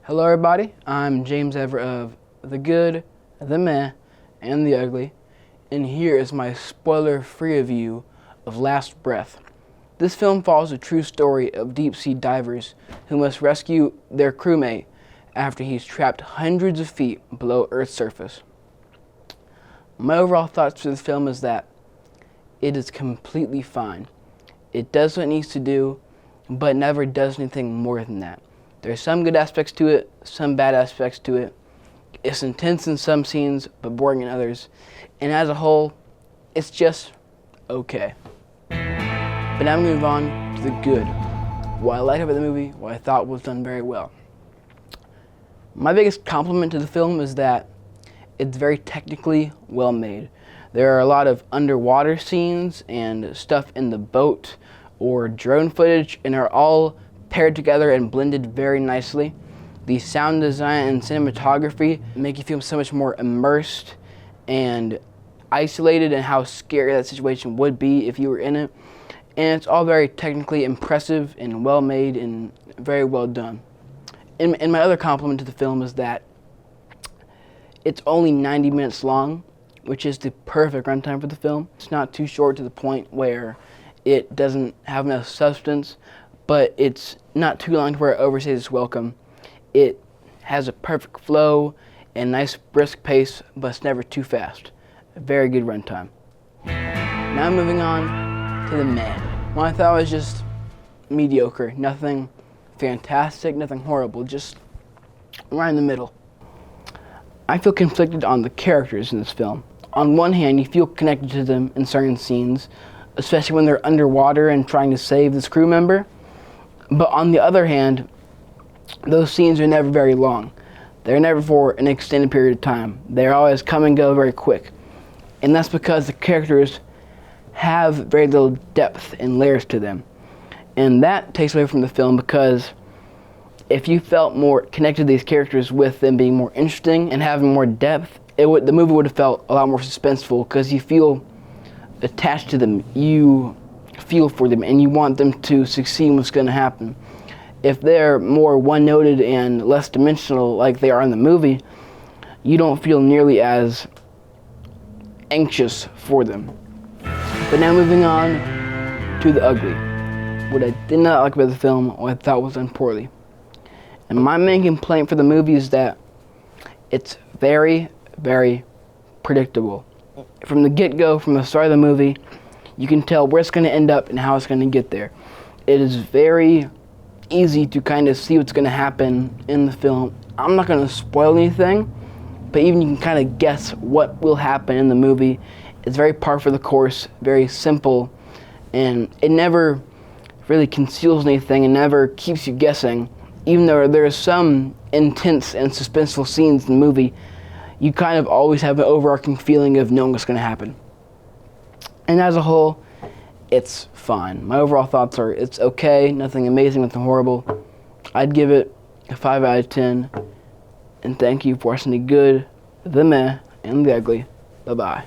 Hello everybody, I'm James Everett of The Good, The Meh, and The Ugly, and here is my spoiler-free review of Last Breath. This film follows a true story of deep-sea divers who must rescue their crewmate after he's trapped hundreds of feet below Earth's surface. My overall thoughts for this film is that it is completely fine. It does what it needs to do, but never does anything more than that. There's some good aspects to it, some bad aspects to it. It's intense in some scenes, but boring in others. And as a whole, it's just okay. But now I'm going to move on to the good. What I liked about the movie, what I thought was done very well. My biggest compliment to the film is that it's very technically well made. There are a lot of underwater scenes and stuff in the boat or drone footage, and are all paired together and blended very nicely. The sound design and cinematography make you feel so much more immersed and isolated in how scary that situation would be if you were in it. And it's all very technically impressive and well made and very well done. And my other compliment to the film is that it's only 90 minutes long, which is the perfect runtime for the film. It's not too short to the point where it doesn't have enough substance, but it's not too long to where it overstays its welcome. It has a perfect flow and nice brisk pace, but it's never too fast. A very good runtime. Now moving on to the meh. Well, I thought it was just mediocre. Nothing fantastic, nothing horrible, just right in the middle. I feel conflicted on the characters in this film. On one hand, you feel connected to them in certain scenes, especially when they're underwater and trying to save this crew member. But on the other hand, those scenes are never very long. They're never for an extended period of time. They're always come and go very quick. And that's because the characters have very little depth and layers to them. And that takes away from the film, because if you felt more connected to these characters with them being more interesting and having more depth, the movie would have felt a lot more suspenseful, because you feel attached to them. You feel for them and you want them to succeed in what's going to happen. If they're more one-noted and less dimensional like they are in the movie, you don't feel nearly as anxious for them. But now moving on to The Ugly. What I did not like about the film, what I thought was done poorly. And my main complaint for the movie is that it's very, very predictable. From the get-go, from the start of the movie, you can tell where it's going to end up and how it's going to get there. It is very easy to kind of see what's going to happen in the film. I'm not going to spoil anything, but even you can kind of guess what will happen in the movie. It's very par for the course, very simple, and it never really conceals anything and never keeps you guessing. Even though there are some intense and suspenseful scenes in the movie, you kind of always have an overarching feeling of knowing what's going to happen. And as a whole, it's fine. My overall thoughts are it's okay, nothing amazing, nothing horrible. I'd give it a 5 out of 10. And thank you for watching The Good, The Meh, and The Ugly. Bye-bye.